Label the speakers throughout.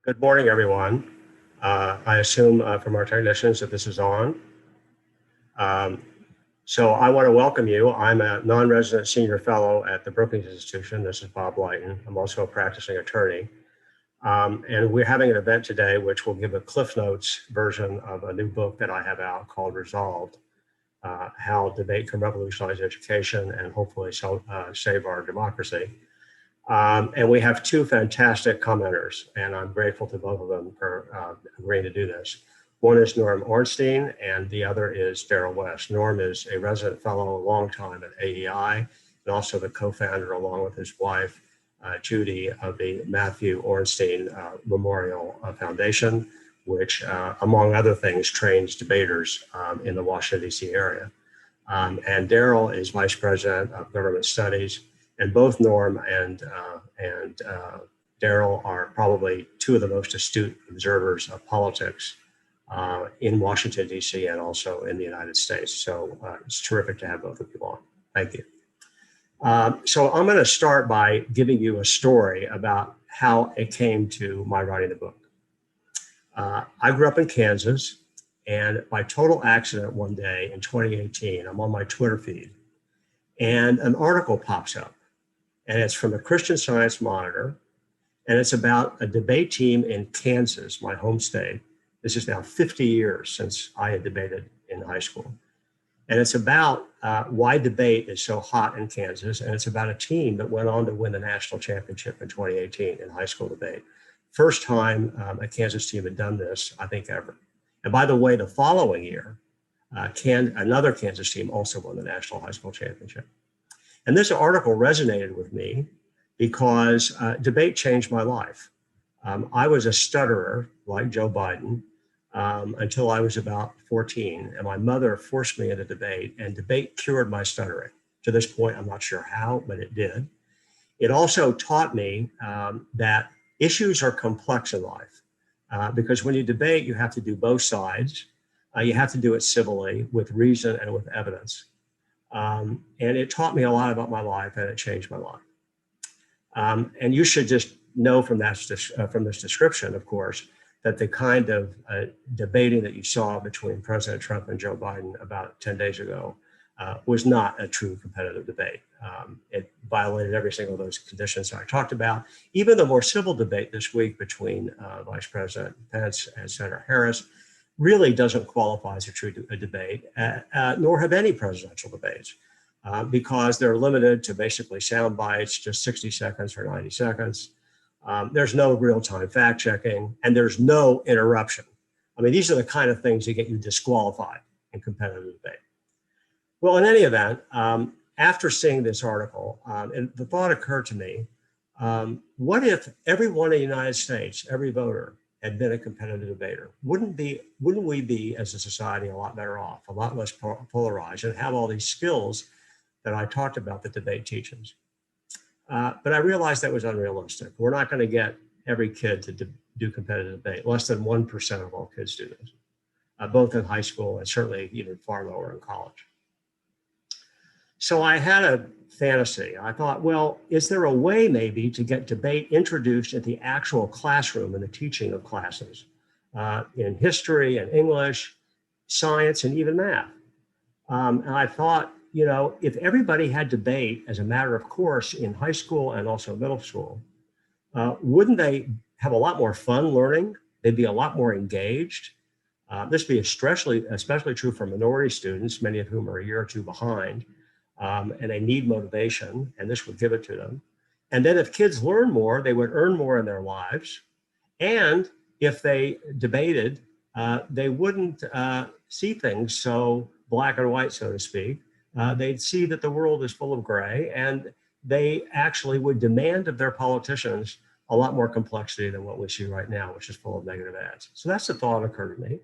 Speaker 1: Good morning, everyone. I assume from our technicians that this is on. Um, so I want to welcome you. I'm a non-resident senior fellow at the Brookings Institution. This is Bob Litan. I'm also a practicing attorney. And we're having an event today which will give a Cliff Notes version of a new book that I have out called Resolved, How Debate Can Revolutionize Education and hopefully save our democracy. And we have two fantastic commenters, and I'm grateful to both of them for agreeing to do this. One is Norman Ornstein, and the other is Darrell West. Norm is a resident fellow a long time at AEI, and also the co-founder, along with his wife, Judy, of the Matthew Ornstein Memorial Foundation, which, among other things, trains debaters in the Washington, D.C. area. And Darrell is Vice President of Government Studies. And both Norm and Darrell are probably two of the most astute observers of politics in Washington, D.C. and also in the United States. So it's terrific to have both of you on. Thank you. So I'm going to start by giving you a story about how it came to my writing the book. I grew up in Kansas, and by total accident one day in 2018, I'm on my Twitter feed, and an article pops up. And it's from the Christian Science Monitor, and it's about a debate team in Kansas, my home state. This is now 50 years since I had debated in high school. And it's about why debate is so hot in Kansas, and it's about a team that went on to win the national championship in 2018 in high school debate. First time a Kansas team had done this, I think, ever. And by the way, the following year, another Kansas team also won the national high school championship. And this article resonated with me because debate changed my life. I was a stutterer like Joe Biden until I was about 14, and my mother forced me into debate, and debate cured my stuttering. To this point, I'm not sure how, but it did. It also taught me that issues are complex in life because when you debate, you have to do both sides. You have to do it civilly with reason and with evidence. And it taught me a lot about my life, and it changed my life. And you should just know from this description, of course, that the kind of debating that you saw between President Trump and Joe Biden about 10 days ago was not a true competitive debate. It violated every single of those conditions that I talked about. Even the more civil debate this week between Vice President Pence and Senator Harris really doesn't qualify as a true debate, nor have any presidential debates, because they're limited to basically sound bites, just 60 seconds or 90 seconds. There's no real-time fact checking, and there's no interruption. I mean, these are the kind of things that get you disqualified in competitive debate. Well, in any event, after seeing this article, and the thought occurred to me, what if everyone in the United States, every voter, had been a competitive debater? Wouldn't we be, as a society, a lot better off, a lot less polarized, and have all these skills that I talked about that debate teaches? But I realized that was unrealistic. We're not going to get every kid to do competitive debate. Less than 1% of all kids do this, both in high school and certainly even far lower in college. So I had a fantasy. I thought, well, is there a way maybe to get debate introduced at the actual classroom in the teaching of classes in history and English, science, and even math? And I thought, you know, if everybody had debate as a matter of course in high school and also middle school, wouldn't they have a lot more fun learning? They'd be a lot more engaged. This would be especially true for minority students, many of whom are a year or two behind. And they need motivation, and this would give it to them. And then if kids learn more, they would earn more in their lives. And if they debated, they wouldn't see things so black and white, so to speak. They'd see that the world is full of gray, and they actually would demand of their politicians a lot more complexity than what we see right now, which is full of negative ads. So that's the thought that occurred to me.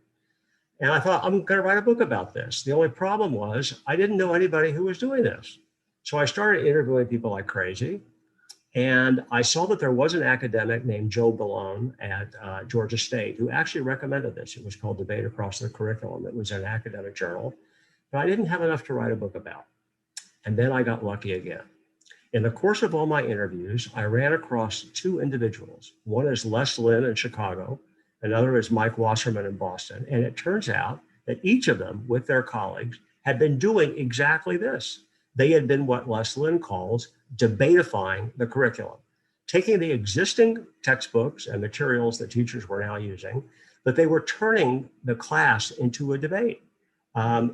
Speaker 1: And I thought, I'm going to write a book about this. The only problem was I didn't know anybody who was doing this. So I started interviewing people like crazy. And I saw that there was an academic named Joe Ballone at Georgia State who actually recommended this. It was called Debate Across the Curriculum. It was an academic journal, but I didn't have enough to write a book about. And then I got lucky again. In the course of all my interviews, I ran across two individuals. One is Les Lynn in Chicago, another is Mike Wasserman in Boston. And it turns out that each of them, with their colleagues, had been doing exactly this. They had been what Les Lynn calls debatifying the curriculum, taking the existing textbooks and materials that teachers were now using, but they were turning the class into a debate,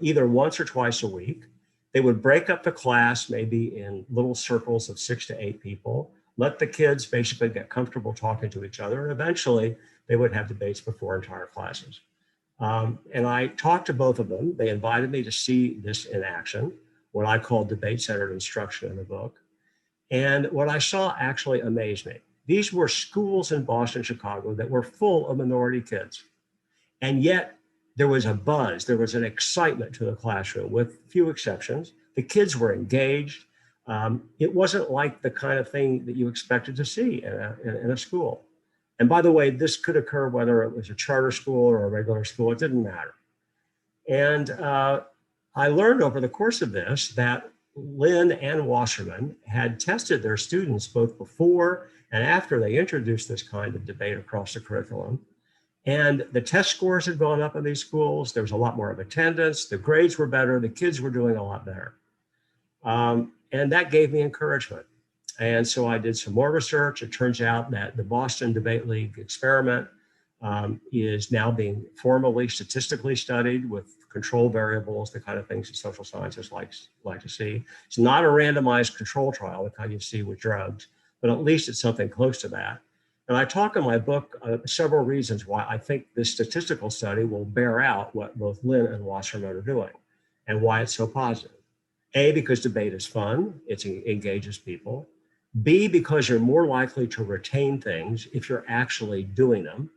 Speaker 1: either once or twice a week. They would break up the class maybe in little circles of 6 to 8 people, let the kids basically get comfortable talking to each other, and eventually they would have debates before entire classes. And I talked to both of them. They invited me to see this in action, what I call debate-centered instruction in the book. And what I saw actually amazed me. These were schools in Boston, Chicago that were full of minority kids. And yet there was a buzz, there was an excitement to the classroom with few exceptions. The kids were engaged. It wasn't like the kind of thing that you expected to see in a school. And by the way, this could occur whether it was a charter school or a regular school, it didn't matter. And I learned over the course of this that Lynn and Wasserman had tested their students both before and after they introduced this kind of debate across the curriculum. And the test scores had gone up in these schools. There was a lot more of attendance. The grades were better. The kids were doing a lot better. And that gave me encouragement. And so I did some more research. It turns out that the Boston Debate League experiment is now being formally statistically studied with control variables, the kind of things that social scientists like to see. It's not a randomized control trial, the kind you see with drugs, but at least it's something close to that. And I talk in my book several reasons why I think this statistical study will bear out what both Lynn and Wasserman are doing and why it's so positive. A, because debate is fun, it engages people. B, because you're more likely to retain things if you're actually doing them.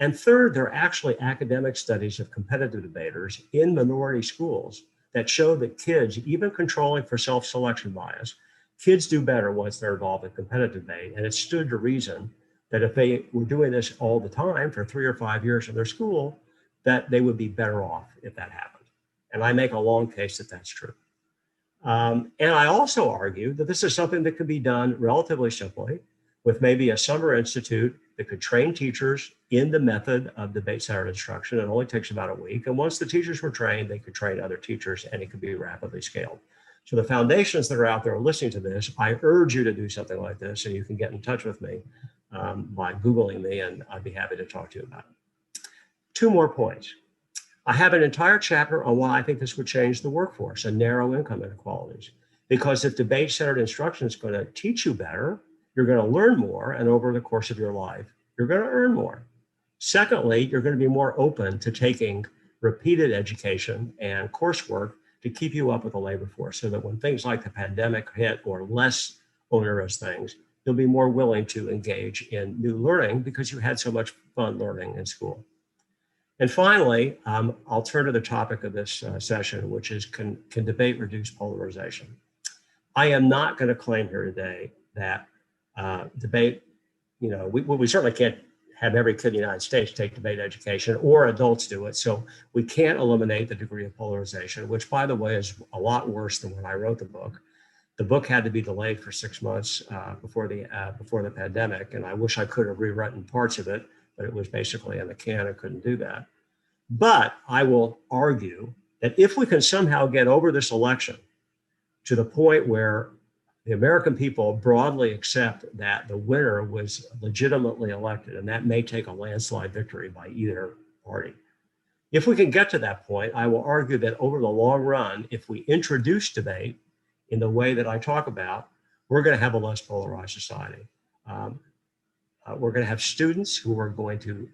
Speaker 1: And third, there are actually academic studies of competitive debaters in minority schools that show that kids, even controlling for self-selection bias, kids do better once they're involved in competitive debate. And it stood to reason that if they were doing this all the time for 3 or 5 years in their school, that they would be better off if that happened. And I make a long case that that's true. And I also argue that this is something that could be done relatively simply with maybe a summer institute that could train teachers in the method of debate-centered instruction. It only takes about a week. And once the teachers were trained, they could train other teachers and it could be rapidly scaled. So the foundations that are out there listening to this, I urge you to do something like this, and you can get in touch with me by Googling me, and I'd be happy to talk to you about it. 2 more points. I have an entire chapter on why I think this would change the workforce and narrow income inequalities. Because if debate-centered instruction is going to teach you better, you're going to learn more, and over the course of your life, you're going to earn more. Secondly, you're going to be more open to taking repeated education and coursework to keep you up with the labor force, so that when things like the pandemic hit or less onerous things, you'll be more willing to engage in new learning because you had so much fun learning in school. And finally, I'll turn to the topic of this session, which is can debate reduce polarization? I am not going to claim here today that debate, we certainly can't have every kid in the United States take debate education, or adults do it. So we can't eliminate the degree of polarization, which, by the way, is a lot worse than when I wrote the book. The book had to be delayed for 6 months before the pandemic, and I wish I could have rewritten parts of it, but it was basically in the can. I couldn't do that. But I will argue that if we can somehow get over this election to the point where the American people broadly accept that the winner was legitimately elected, and that may take a landslide victory by either party. If we can get to that point, I will argue that over the long run, if we introduce debate in the way that I talk about, we're going to have a less polarized society. We're going to have students who are going to,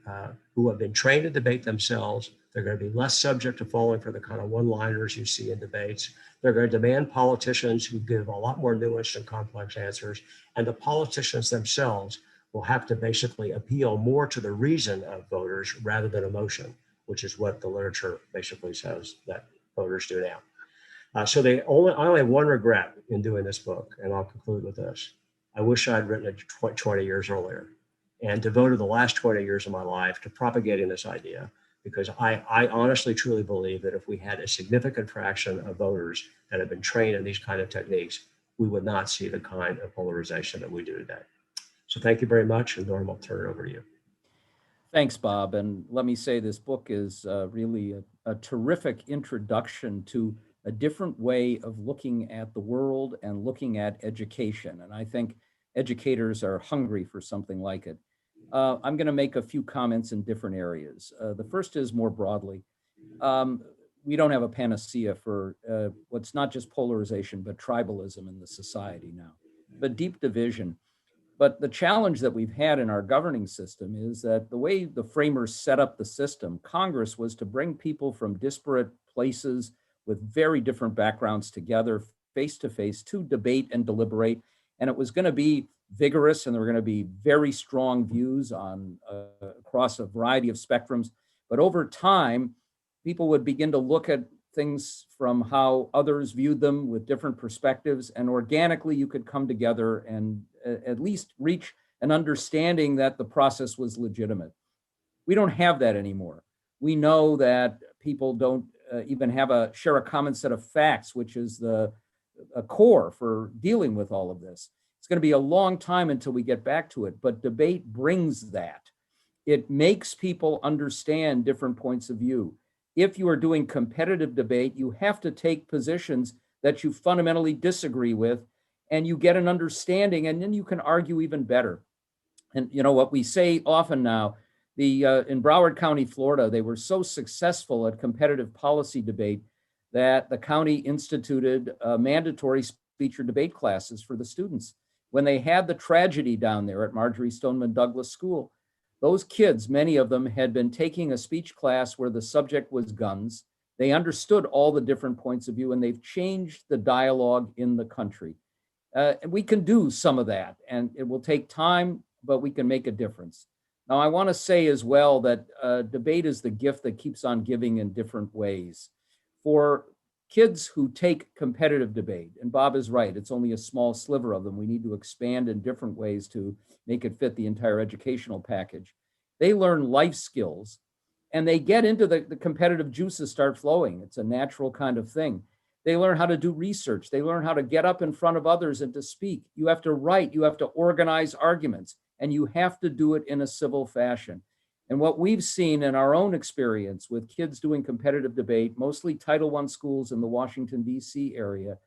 Speaker 1: who have been trained to debate themselves. They're going to be less subject to falling for the kind of one-liners you see in debates. They're going to demand politicians who give a lot more nuanced and complex answers. And the politicians themselves will have to basically appeal more to the reason of voters rather than emotion, which is what the literature basically says that voters do now. So I only have one regret in doing this book, and I'll conclude with this. I wish I'd written it 20 years earlier and devoted the last 20 years of my life to propagating this idea, because I honestly, truly believe that if we had a significant fraction of voters that have been trained in these kind of techniques, we would not see the kind of polarization that we do today. So thank you very much, and Norm, I'll turn it over to you.
Speaker 2: Thanks, Bob. And let me say this book is really a terrific introduction to a different way of looking at the world and looking at education. And I think educators are hungry for something like it. I'm going to make a few comments in different areas. The first is more broadly. We don't have a panacea for what's not just polarization, but tribalism in the society now, but deep division. But the challenge that we've had in our governing system is that the way the framers set up the system, Congress, was to bring people from disparate places with very different backgrounds together, face to face, to debate and deliberate. And it was going to be vigorous, and there were going to be very strong views on across a variety of spectrums. But over time, people would begin to look at things from how others viewed them with different perspectives, and organically you could come together and at least reach an understanding that the process was legitimate. We don't have that anymore. We know that people don't even share a common set of facts, which is a core for dealing with all of this. It's going to be a long time until we get back to it, but debate brings that. It makes people understand different points of view. If you are doing competitive debate, you have to take positions that you fundamentally disagree with, and you get an understanding, and then you can argue even better. And you know what we say often now, in Broward County, Florida, they were so successful at competitive policy debate that the county instituted mandatory speech or debate classes for the students. When they had the tragedy down there at Marjorie Stoneman Douglas School, those kids, many of them, had been taking a speech class where the subject was guns. They understood all the different points of view, and they've changed the dialogue in the country. We can do some of that, and it will take time, but we can make a difference. Now, I want to say as well that debate is the gift that keeps on giving in different ways. For kids who take competitive debate, and Bob is right, it's only a small sliver of them. We need to expand in different ways to make it fit the entire educational package. They learn life skills, and they get into the competitive juices start flowing. It's a natural kind of thing. They learn how to do research. They learn how to get up in front of others and to speak. You have to write, you have to organize arguments, and you have to do it in a civil fashion. And what we've seen in our own experience with kids doing competitive debate, mostly Title I schools in the Washington, D.C. area,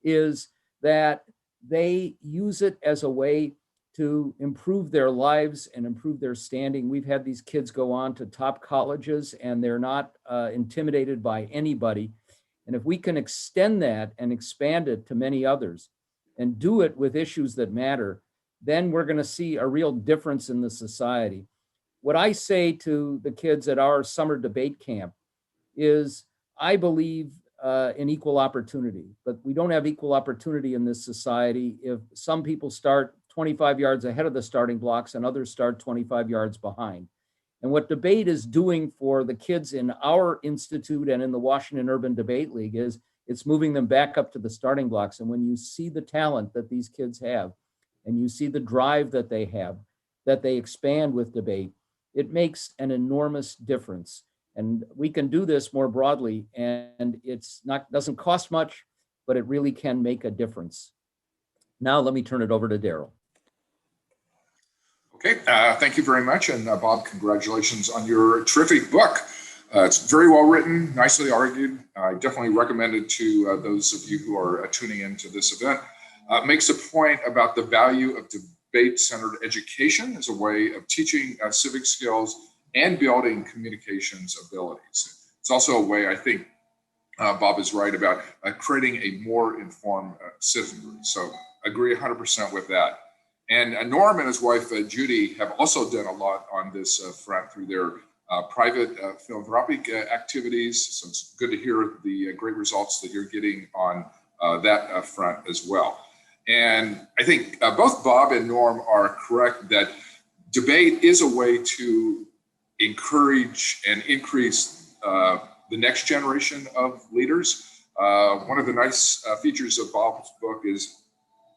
Speaker 2: is that they use it as a way to improve their lives and improve their standing. We've had these kids go on to top colleges, and they're not intimidated by anybody. And if we can extend that and expand it to many others and do it with issues that matter, then we're going to see a real difference in the society. What I say to the kids at our summer debate camp is, I believe in equal opportunity, but we don't have equal opportunity in this society if some people start 25 yards ahead of the starting blocks and others start 25 yards behind. And what debate is doing for the kids in our institute and in the Washington Urban Debate League is it's moving them back up to the starting blocks. And when you see the talent that these kids have, and you see the drive that they have, that they expand with debate, it makes an enormous difference. And we can do this more broadly, and doesn't cost much, but it really can make a difference. Now let me turn it over to Darrell.
Speaker 3: Okay, thank you very much. And Bob, congratulations on your terrific book. It's very well written, nicely argued. I definitely recommend it to those of you who are tuning into this event. Makes a point about the value of debate-centered education as a way of teaching civic skills and building communications abilities. It's also a way, I think, Bob is right about creating a more informed citizenry. So I agree 100% with that. And Norm and his wife, Judy, have also done a lot on this front through their private philanthropic activities. So it's good to hear the great results that you're getting on that front as well. And I think both Bob and Norm are correct that debate is a way to encourage and increase the next generation of leaders. One of the nice features of Bob's book is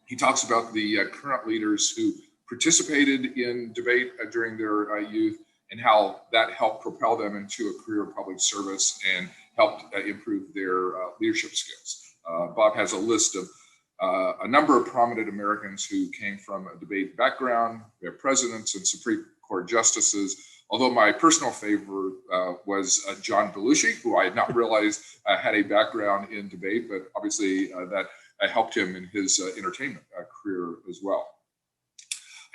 Speaker 3: he talks about the current leaders who participated in debate during their youth and how that helped propel them into a career of public service and helped improve their leadership skills. Bob has a list of a number of prominent Americans who came from a debate background. We have presidents and Supreme Court justices, although my personal favorite was John Belushi, who I had not realized had a background in debate, but obviously that helped him in his entertainment career as well.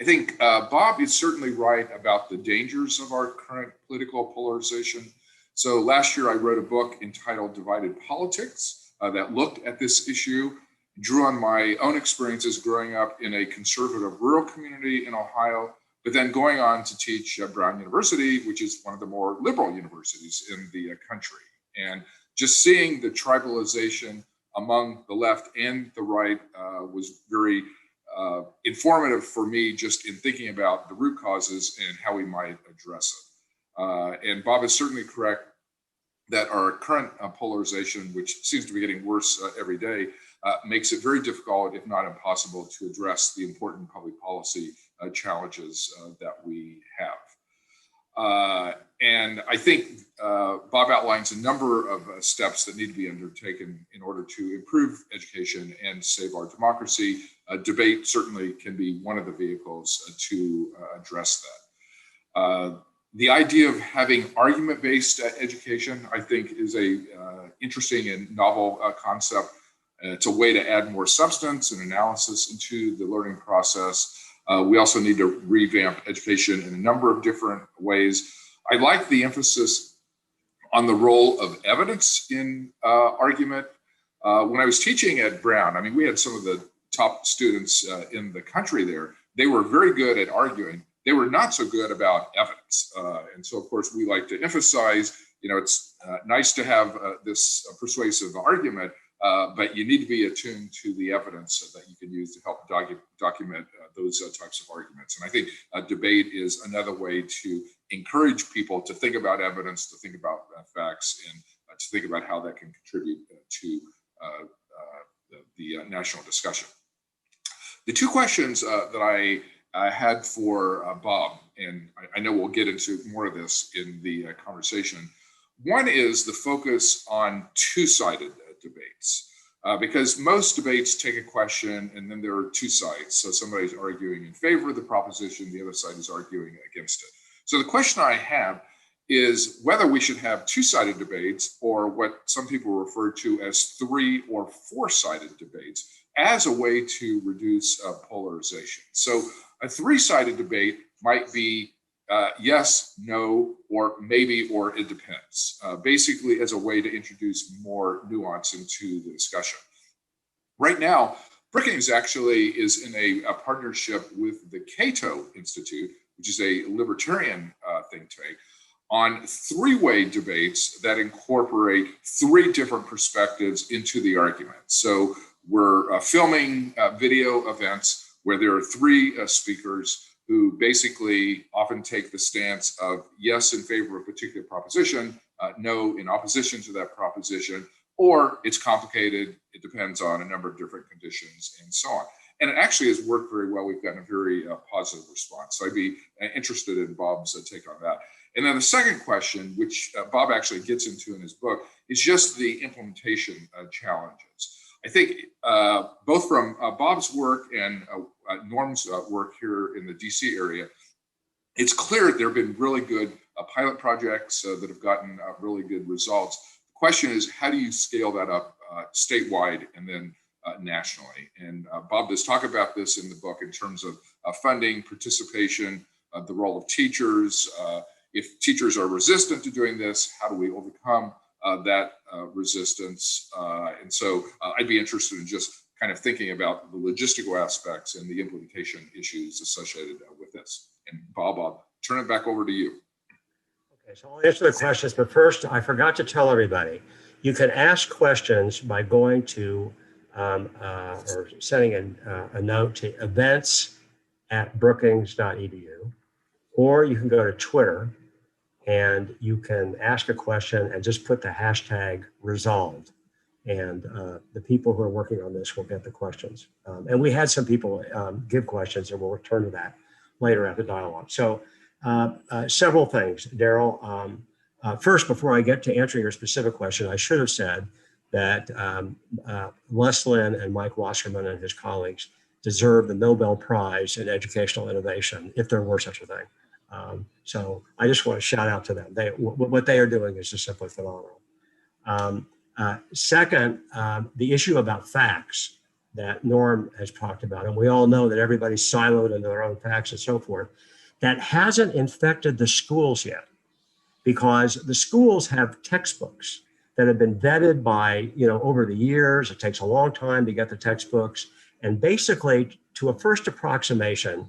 Speaker 3: I think Bob is certainly right about the dangers of our current political polarization. So last year I wrote a book entitled Divided Politics that looked at this issue, drew on my own experiences growing up in a conservative rural community in Ohio, but then going on to teach at Brown University, which is one of the more liberal universities in the country. And just seeing the tribalization among the left and the right was very informative for me, just in thinking about the root causes and how we might address it. And Bob is certainly correct that our current polarization, which seems to be getting worse every day, makes it very difficult, if not impossible, to address the important public policy challenges that we have. And I think Bob outlines a number of steps that need to be undertaken in order to improve education and save our democracy. Debate certainly can be one of the vehicles to address that. The idea of having argument-based education, I think, is a interesting and novel concept. It's a way to add more substance and analysis into the learning process. We also need to revamp education in a number of different ways. I like the emphasis on the role of evidence in argument. When I was teaching at Brown, I mean, we had some of the top students in the country there. They were very good at arguing. They were not so good about evidence. And so, of course, we like to emphasize, you know, it's nice to have this persuasive argument, but you need to be attuned to the evidence that you can use to help document those types of arguments. And I think debate is another way to encourage people to think about evidence, to think about facts, and to think about how that can contribute to the national discussion. The two questions that I had for Bob, and I know we'll get into more of this in the conversation. One is the focus on two-sided debates, because most debates take a question and then there are two sides. So somebody's arguing in favor of the proposition, the other side is arguing against it. So the question I have is whether we should have two-sided debates, or what some people refer to as three- or four-sided debates, as a way to reduce polarization. So a three-sided debate might be yes, no, or maybe, or it depends, basically as a way to introduce more nuance into the discussion. Right now, Brookings actually is in a partnership with the Cato Institute, which is a libertarian think tank, on three-way debates that incorporate three different perspectives into the argument. So we're filming video events where there are three speakers who basically often take the stance of yes in favor of a particular proposition, no in opposition to that proposition, or it's complicated, it depends on a number of different conditions, and so on. And it actually has worked very well. We've gotten a very positive response. So I'd be interested in Bob's take on that. And then the second question, which Bob actually gets into in his book, is just the implementation challenges. I think both from Bob's work and Norm's work here in the DC area, it's clear there have been really good pilot projects that have gotten really good results. The question is, how do you scale that up statewide and then nationally? And Bob does talk about this in the book in terms of funding, participation, the role of teachers. If teachers are resistant to doing this, how do we overcome that resistance? And so I'd be interested in just kind of thinking about the logistical aspects and the implementation issues associated with this. And Bob, I'll turn it back over to you.
Speaker 1: Okay, so I'll answer the questions, but first I forgot to tell everybody, you can ask questions by going to or sending a note to events@brookings.edu, or you can go to Twitter and you can ask a question and just put the hashtag resolved. And the people who are working on this will get the questions. And we had some people give questions, and we'll return to that later at the dialogue. So several things, Darrell. First, before I get to answering your specific question, I should have said that Les Lynn and Mike Wasserman and his colleagues deserve the Nobel Prize in educational innovation, if there were such a thing. So I just want to shout out to them. What they are doing is just simply phenomenal. Second, the issue about facts that Norm has talked about, and we all know that everybody's siloed into their own facts and so forth, that hasn't infected the schools yet, because the schools have textbooks that have been vetted by, over the years. It takes a long time to get the textbooks. And basically, to a first approximation,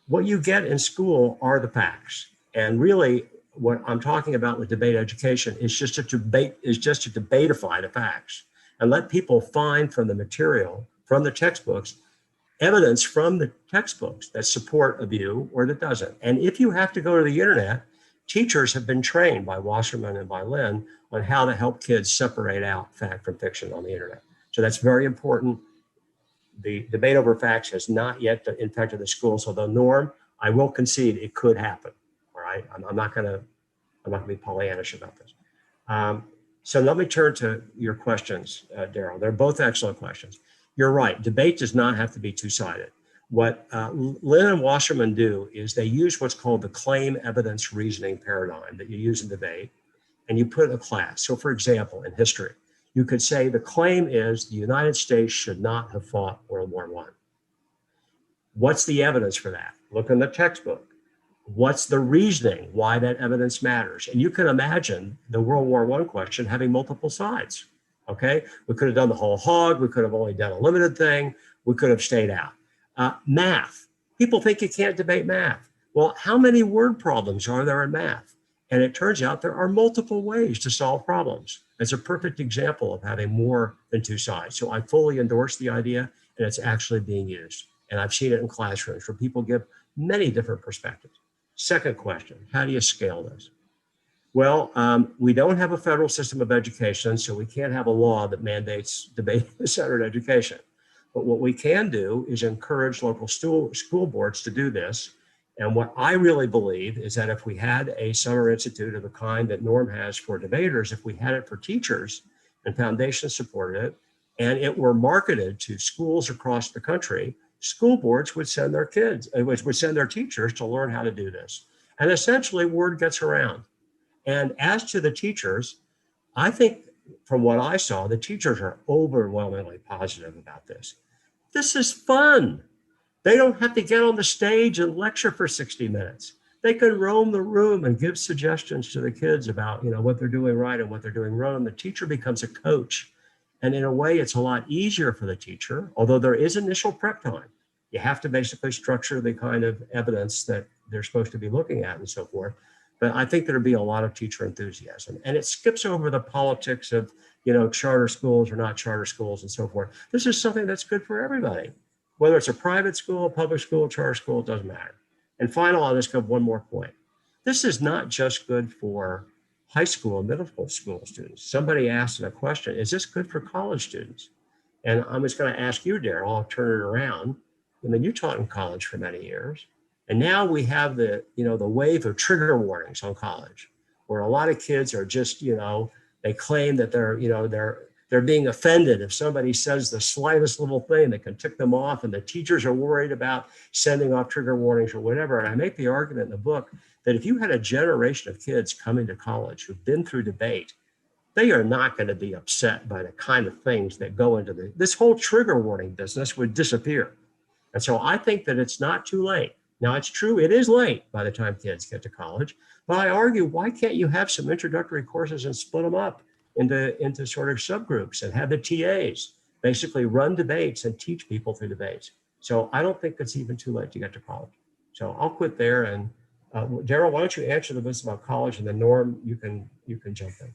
Speaker 1: what you get in school are the facts. And really, what I'm talking about with debate education is just to debateify the facts and let people find from the material, from the textbooks, evidence from the textbooks that support a view or that doesn't. And if you have to go to the internet, teachers have been trained by Wasserman and by Lynn on how to help kids separate out fact from fiction on the internet. So that's very important. The debate over facts has not yet infected the schools, although Norm, I will concede it could happen. All right, I'm not going to be Pollyannish about this. So let me turn to your questions, Darrell. They're both excellent questions. You're right. Debate does not have to be two-sided. What Lynn and Wasserman do is they use what's called the claim evidence reasoning paradigm that you use in debate, and you put it in a class. So for example, in history, you could say the claim is the United States should not have fought World War I. What's the evidence for that? Look in the textbook. What's the reasoning why that evidence matters? And you can imagine the World War I question having multiple sides, okay? We could have done the whole hog. We could have only done a limited thing. We could have stayed out. Math. People think you can't debate math. Well, how many word problems are there in math? And it turns out there are multiple ways to solve problems. It's a perfect example of having more than two sides. So I fully endorse the idea, and it's actually being used. And I've seen it in classrooms where people give many different perspectives. Second question, how do you scale this? Well, we don't have a federal system of education, so we can't have a law that mandates debate-centered education. But what we can do is encourage local school boards to do this. And what I really believe is that if we had a summer institute of the kind that Norm has for debaters, if we had it for teachers and foundations supported it, and it were marketed to schools across the country, school boards would send their teachers to learn how to do this. And essentially word gets around. And as to the teachers, I think from what I saw, the teachers are overwhelmingly positive about this. This is fun. They don't have to get on the stage and lecture for 60 minutes. They can roam the room and give suggestions to the kids about, what they're doing right and what they're doing wrong. The teacher becomes a coach. And in a way, it's a lot easier for the teacher, although there is initial prep time. You have to basically structure the kind of evidence that they're supposed to be looking at and so forth. But I think there'll be a lot of teacher enthusiasm. And it skips over the politics of, charter schools or not charter schools and so forth. This is something that's good for everybody. Whether it's a private school, public school, charter school, it doesn't matter. And finally, I'll just give one more point. This is not just good for high school and middle school students. Somebody asked a question, is this good for college students? And I'm just going to ask you, Darrell, I'll turn it around. You taught in college for many years. And now we have the wave of trigger warnings on college, where a lot of kids are just, they claim that they're being offended if somebody says the slightest little thing that can tick them off, and the teachers are worried about sending off trigger warnings or whatever. And I make the argument in the book that if you had a generation of kids coming to college who've been through debate, they are not going to be upset by the kind of things that go into this whole trigger warning business would disappear. And so I think that it's not too late. Now, it's true, it is late by the time kids get to college, but I argue, why can't you have some introductory courses and split them up into sort of subgroups and have the TAs basically run debates and teach people through debates? So I don't think it's even too late to get to college. So I'll quit there. And Darrell, why don't you answer the bits about college, and then Norm, you can jump in.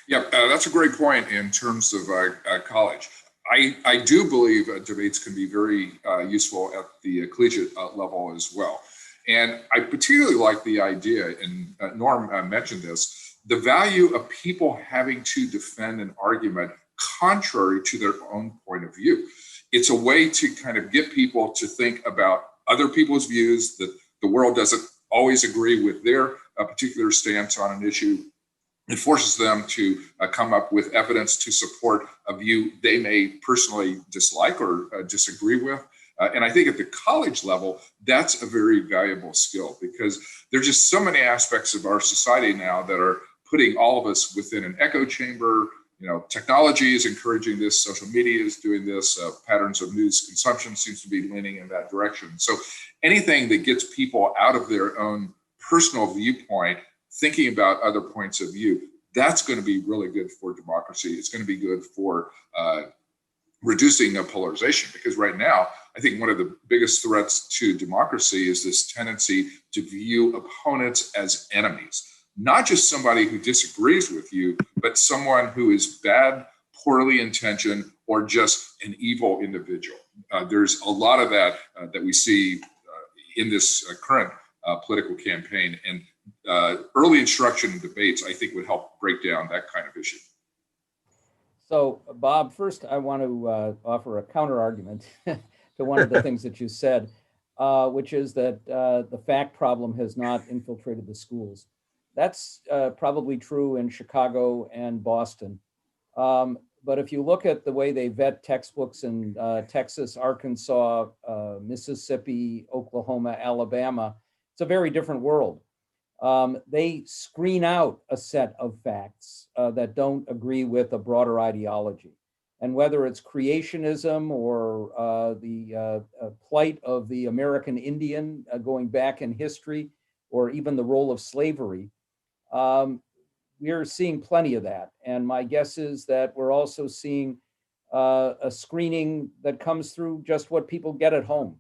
Speaker 3: Yeah, that's a great point in terms of college. I do believe debates can be very useful at the collegiate level as well. And I particularly like the idea, and Norm mentioned this, the value of people having to defend an argument contrary to their own point of view. It's a way to kind of get people to think about other people's views, that the world doesn't always agree with their particular stance on an issue. It forces them to come up with evidence to support a view they may personally dislike or disagree with. And I think at the college level, that's a very valuable skill, because there's just so many aspects of our society now that are putting all of us within an echo chamber. You know, technology is encouraging this, social media is doing this, patterns of news consumption seems to be leaning in that direction. So anything that gets people out of their own personal viewpoint, thinking about other points of view, that's going to be really good for democracy. It's going to be good for reducing polarization, because right now, I think one of the biggest threats to democracy is this tendency to view opponents as enemies. Not just somebody who disagrees with you, but someone who is bad, poorly intentioned, or just an evil individual. There's a lot of that that we see in this current political campaign, and early instruction in debates, I think, would help break down that kind of issue.
Speaker 2: So, Bob, first I want to offer a counter argument to one of the things that you said, which is that the fact problem has not infiltrated the schools. That's probably true in Chicago and Boston. But if you look at the way they vet textbooks in Texas, Arkansas, Mississippi, Oklahoma, Alabama, it's a very different world. They screen out a set of facts that don't agree with a broader ideology. And whether it's creationism or the plight of the American Indian going back in history, or even the role of slavery, we're seeing plenty of that. And my guess is that we're also seeing a screening that comes through just what people get at home.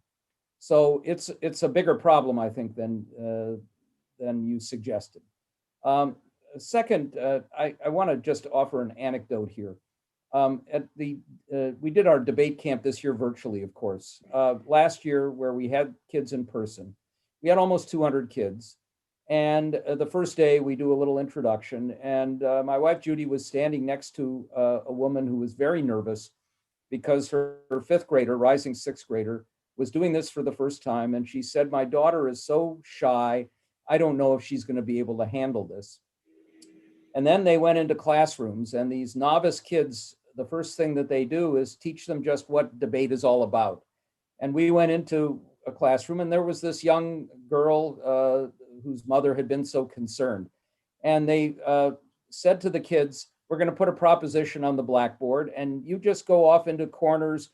Speaker 2: So it's a bigger problem, I think, than you suggested. Second, I want to just offer an anecdote here. We did our debate camp this year virtually, of course. Last year, where we had kids in person, we had almost 200 kids. And the first day we do a little introduction, and my wife Judy was standing next to a woman who was very nervous because her fifth grader, rising sixth grader, was doing this for the first time. And she said, "My daughter is so shy, I don't know if she's going to be able to handle this." And then they went into classrooms, and these novice kids, the first thing that they do is teach them just what debate is all about. And we went into a classroom, and there was this young girl whose mother had been so concerned. And they said to the kids, "We're going to put a proposition on the blackboard, and you just go off into corners.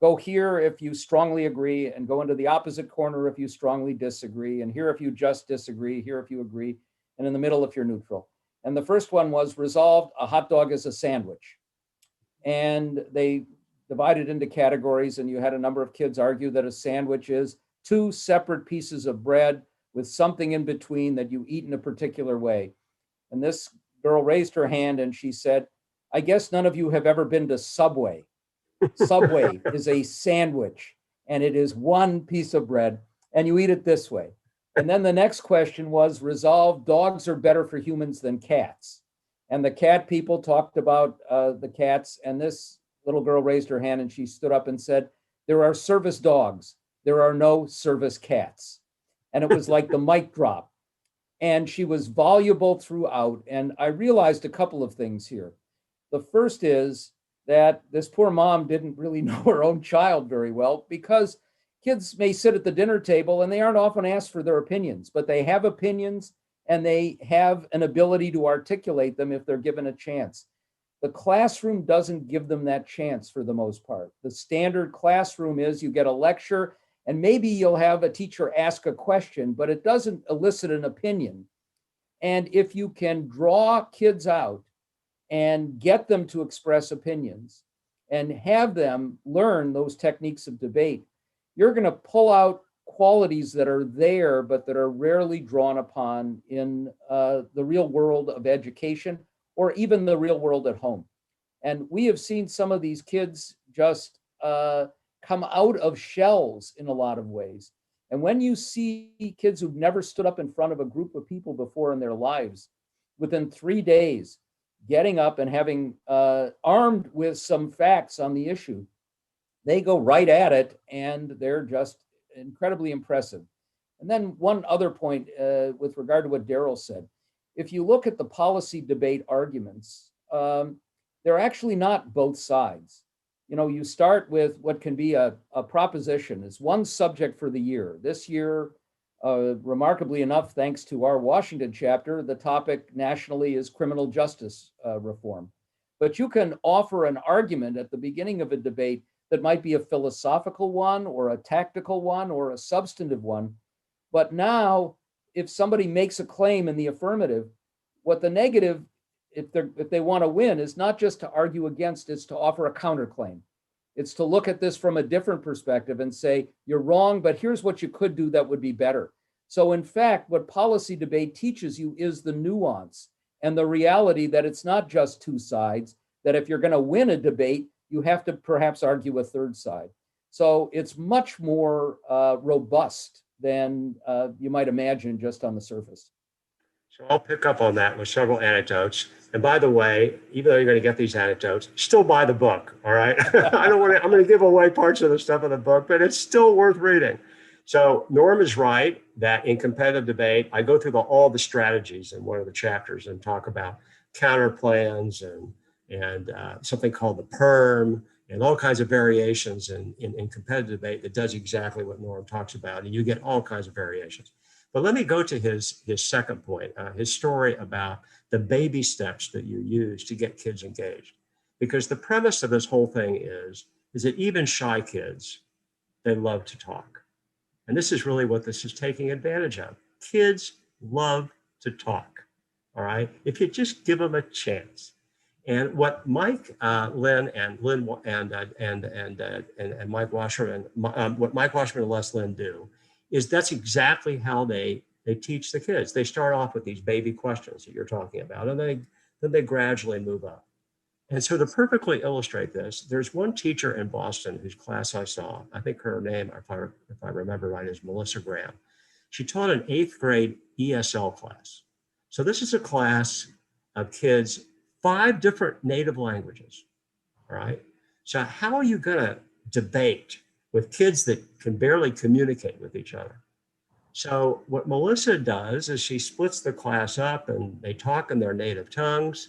Speaker 2: Go here if you strongly agree, and go into the opposite corner if you strongly disagree, and here if you just disagree, here if you agree, and in the middle if you're neutral." And the first one was resolved: a hot dog is a sandwich. And they divided into categories, and you had a number of kids argue that a sandwich is two separate pieces of bread with something in between that you eat in a particular way. And this girl raised her hand and she said, "I guess none of you have ever been to Subway. Subway is a sandwich, and it is one piece of bread, and you eat it this way." And then the next question was resolved: dogs are better for humans than cats. And the cat people talked about the cats, and this little girl raised her hand and she stood up and said, "There are service dogs. There are no service cats." And it was like the mic drop. And she was voluble throughout. And I realized a couple of things here. The first is that this poor mom didn't really know her own child very well, because kids may sit at the dinner table and they aren't often asked for their opinions, but they have opinions and they have an ability to articulate them if they're given a chance. The classroom doesn't give them that chance for the most part. The standard classroom is you get a lecture and maybe you'll have a teacher ask a question, but it doesn't elicit an opinion. And if you can draw kids out and get them to express opinions and have them learn those techniques of debate, you're going to pull out qualities that are there, but that are rarely drawn upon in the real world of education or even the real world at home. And we have seen some of these kids just come out of shells in a lot of ways. And when you see kids who've never stood up in front of a group of people before in their lives, within 3 days, getting up and having armed with some facts on the issue, they go right at it, and they're just incredibly impressive. And then one other point with regard to what Darrell said, if you look at the policy debate arguments, they're actually not both sides. You know, you start with what can be a proposition. It's one subject for the year. This year, remarkably enough, thanks to our Washington chapter, the topic nationally is criminal justice reform. But you can offer an argument at the beginning of a debate that might be a philosophical one or a tactical one or a substantive one. But now, if somebody makes a claim in the affirmative, what the negative, if they want to win, is not just to argue against, it's to offer a counterclaim. It's to look at this from a different perspective and say, you're wrong, but here's what you could do that would be better. So in fact, what policy debate teaches you is the nuance and the reality that it's not just two sides, that if you're going to win a debate, you have to perhaps argue a third side. So it's much more robust than you might imagine just on the surface.
Speaker 1: So I'll pick up on that with several anecdotes. And by the way, even though you're going to get these anecdotes, still buy the book, all right? I'm going to give away parts of the stuff in the book, but it's still worth reading. So Norm is right that in competitive debate, I go through all the strategies in one of the chapters and talk about counter plans and something called the perm and all kinds of variations in competitive debate that does exactly what Norm talks about. And you get all kinds of variations. But let me go to his second point, his story about the baby steps that you use to get kids engaged. Because the premise of this whole thing is that even shy kids, they love to talk. And this is really what this is taking advantage of. Kids love to talk, all right? If you just give them a chance. And what Mike Lynn and Mike Wasserman, what Mike Wasserman and Les Lynn do is that's exactly how they teach the kids. They start off with these baby questions that you're talking about, and then they gradually move up. And so to perfectly illustrate this, there's one teacher in Boston whose class I saw. I think her name, if I remember right, is Melissa Graham. She taught an 8th grade ESL class. So this is a class of kids, 5 different native languages, all right? So how are you gonna debate with kids that can barely communicate with each other? So what Melissa does is she splits the class up and they talk in their native tongues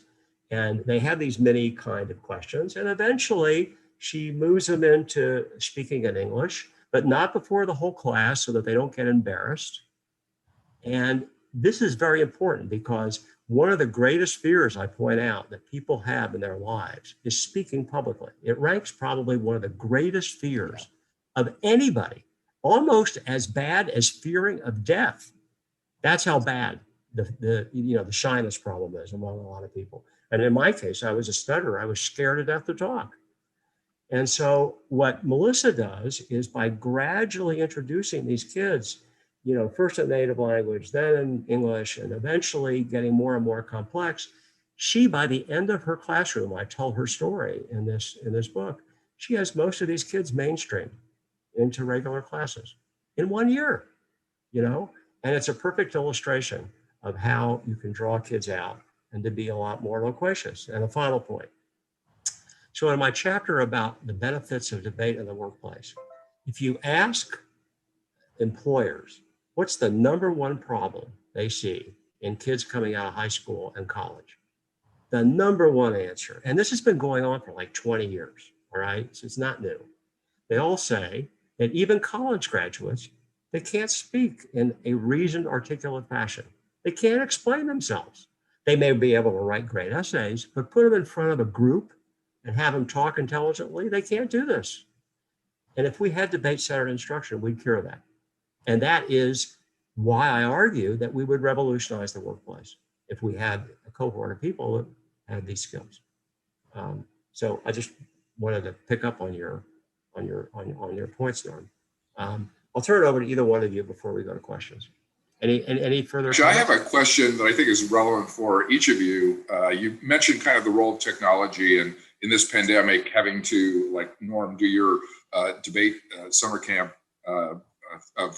Speaker 1: and they have these mini kind of questions. And eventually she moves them into speaking in English, but not before the whole class so that they don't get embarrassed. And this is very important because one of the greatest fears I point out that people have in their lives is speaking publicly. It ranks probably one of the greatest fears of anybody, almost as bad as fearing of death. That's how bad the shyness problem is among a lot of people. And in my case, I was a stutterer. I was scared to death to talk. And so what Melissa does is by gradually introducing these kids, first in native language, then in English, and eventually getting more and more complex, she, by the end of her classroom, I tell her story in this book, she has most of these kids mainstreamed into regular classes in 1 year, and it's a perfect illustration of how you can draw kids out and to be a lot more loquacious. And a final point. So in my chapter about the benefits of debate in the workplace, if you ask employers, what's the number one problem they see in kids coming out of high school and college? The number one answer, and this has been going on for like 20 years, all right? So it's not new. They all say that even college graduates, they can't speak in a reasoned, articulate fashion. They can't explain themselves. They may be able to write great essays, but put them in front of a group and have them talk intelligently, they can't do this. And if we had debate-centered instruction, we'd cure that. And that is why I argue that we would revolutionize the workplace if we had a cohort of people that had these skills. So I just wanted to pick up on your points, Norm. I'll turn it over to either one of you before we go to questions. Any further?
Speaker 3: Actually, I have a question that I think is relevant for each of you. You mentioned kind of the role of technology and in this pandemic having to, like Norm, do your debate summer camp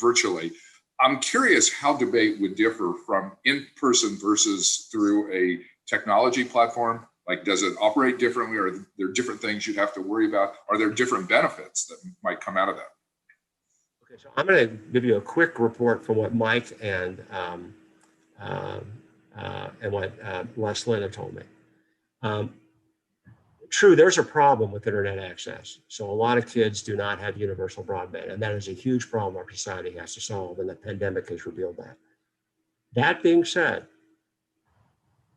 Speaker 3: virtually. I'm curious how debate would differ from in-person versus through a technology platform. Like, does it operate differently? Are there different things you'd have to worry about? Are there different benefits that might come out of that?
Speaker 1: Okay, so I'm going to give you a quick report from what Mike and and what Les Lynn told me. True, there's a problem with internet access. So a lot of kids do not have universal broadband, and that is a huge problem our society has to solve, and the pandemic has revealed that. That being said,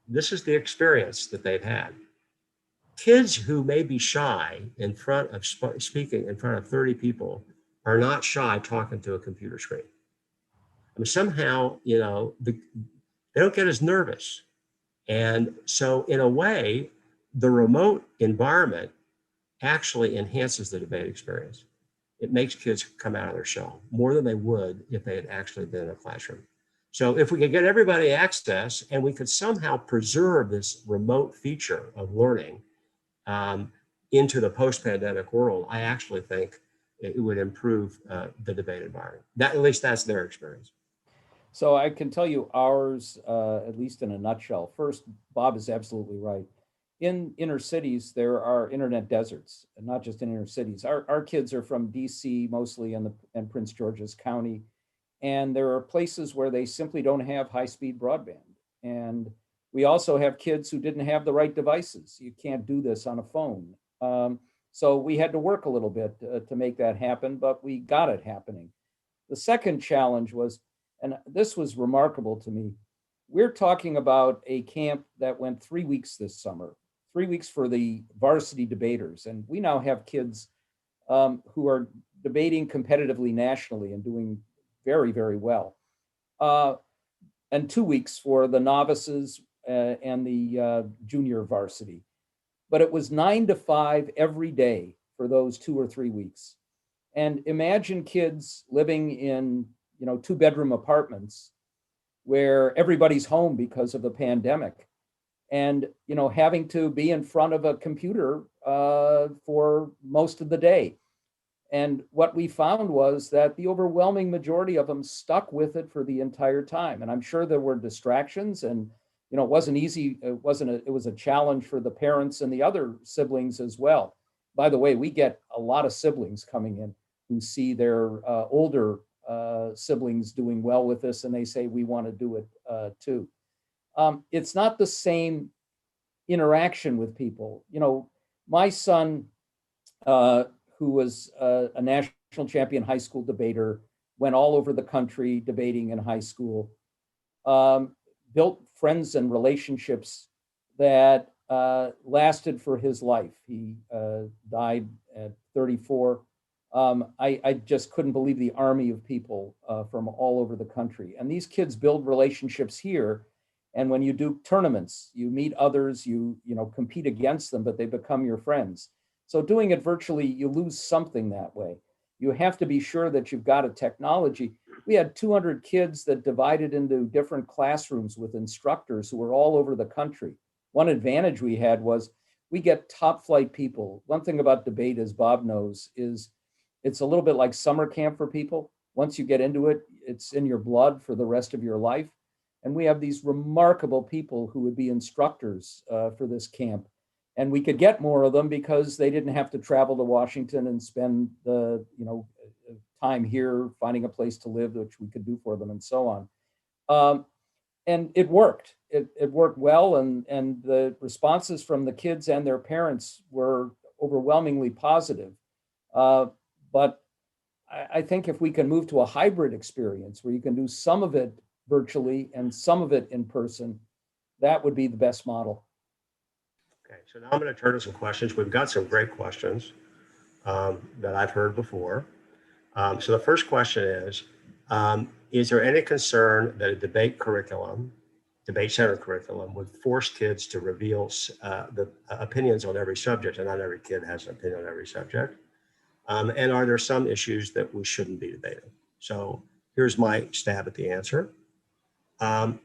Speaker 1: this is the experience that they've had. Kids who may be shy in front of speaking in front of 30 people are not shy talking to a computer screen. I mean, somehow, you know, they don't get as nervous. And so in a way, the remote environment actually enhances the debate experience. It makes kids come out of their shell more than they would if they had actually been in a classroom. So if we could get everybody access and we could somehow preserve this remote feature of learning into the post-pandemic world, I actually think it would improve the debate environment. At least that's their experience.
Speaker 2: So I can tell you ours, at least in a nutshell. First, Bob is absolutely right. In inner cities, there are internet deserts, and not just in inner cities. Our kids are from DC mostly and Prince George's County. And there are places where they simply don't have high-speed broadband. And we also have kids who didn't have the right devices. You can't do this on a phone. So we had to work a little bit to make that happen, but we got it happening. The second challenge was, and this was remarkable to me, we're talking about a camp that went 3 weeks this summer, 3 weeks for the varsity debaters. And we now have kids who are debating competitively nationally and doing very, very well. And 2 weeks for the novices and the junior varsity. But it was 9 to 5 every day for those 2 or 3 weeks. And imagine kids living in, 2-bedroom apartments where everybody's home because of the pandemic, and having to be in front of a computer for most of the day. And what we found was that the overwhelming majority of them stuck with it for the entire time. And I'm sure there were distractions, and it wasn't easy. It was a challenge for the parents and the other siblings as well. By the way, we get a lot of siblings coming in who see their older siblings doing well with this, and they say, we want to do it too. It's not the same interaction with people. My son, who was a national champion high school debater, went all over the country debating in high school, built friends and relationships that lasted for his life. He died at 34. I just couldn't believe the army of people from all over the country. And these kids build relationships here. And when you do tournaments, you meet others, you compete against them, but they become your friends. So doing it virtually, you lose something that way. You have to be sure that you've got a technology. We had 200 kids that divided into different classrooms with instructors who were all over the country. One advantage we had was we get top flight people. One thing about debate, as Bob knows, is it's a little bit like summer camp for people. Once you get into it, it's in your blood for the rest of your life. And we have these remarkable people who would be instructors for this camp. And we could get more of them because they didn't have to travel to Washington and spend the time here finding a place to live, which we could do for them and so on. And it worked. It worked well, and the responses from the kids and their parents were overwhelmingly positive. But I think if we can move to a hybrid experience where you can do some of it virtually and some of it in person, that would be the best model.
Speaker 1: Okay, so now I'm going to turn to some questions. We've got some great questions that I've heard before. So the first question is there any concern that a debate-centered curriculum would force kids to reveal the opinions on every subject, and not every kid has an opinion on every subject? And are there some issues that we shouldn't be debating? So here's my stab at the answer. A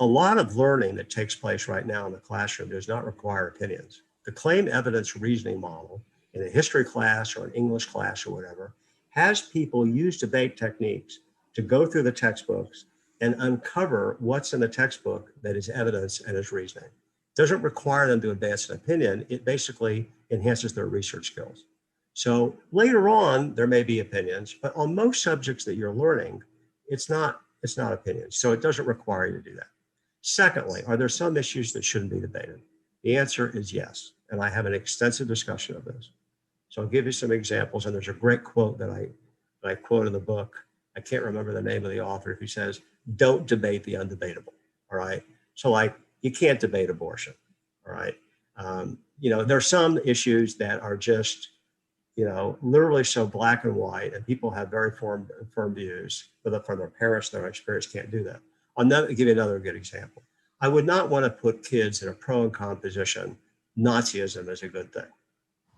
Speaker 1: lot of learning that takes place right now in the classroom does not require opinions. The claim evidence reasoning model in a history class or an English class or whatever has people use debate techniques to go through the textbooks and uncover what's in the textbook that is evidence and is reasoning. It doesn't require them to advance an opinion. It basically enhances their research skills. So later on, there may be opinions, but on most subjects that you're learning, it's not opinions. So it doesn't require you to do that. Secondly, are there some issues that shouldn't be debated? The answer is yes. And I have an extensive discussion of this. So I'll give you some examples. And there's a great quote that I quote in the book. I can't remember the name of the author, who says, don't debate the undebatable. All right. So like, you can't debate abortion. All right. There are some issues that are just, literally so black and white, and people have very firm views, but from their parents, their experience can't do that. I'll give you another good example. I would not want to put kids in a pro and con position. Nazism is a good thing.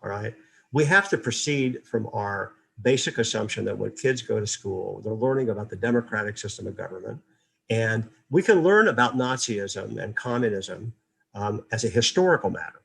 Speaker 1: All right. We have to proceed from our basic assumption that when kids go to school, they're learning about the democratic system of government. And we can learn about Nazism and communism as a historical matter.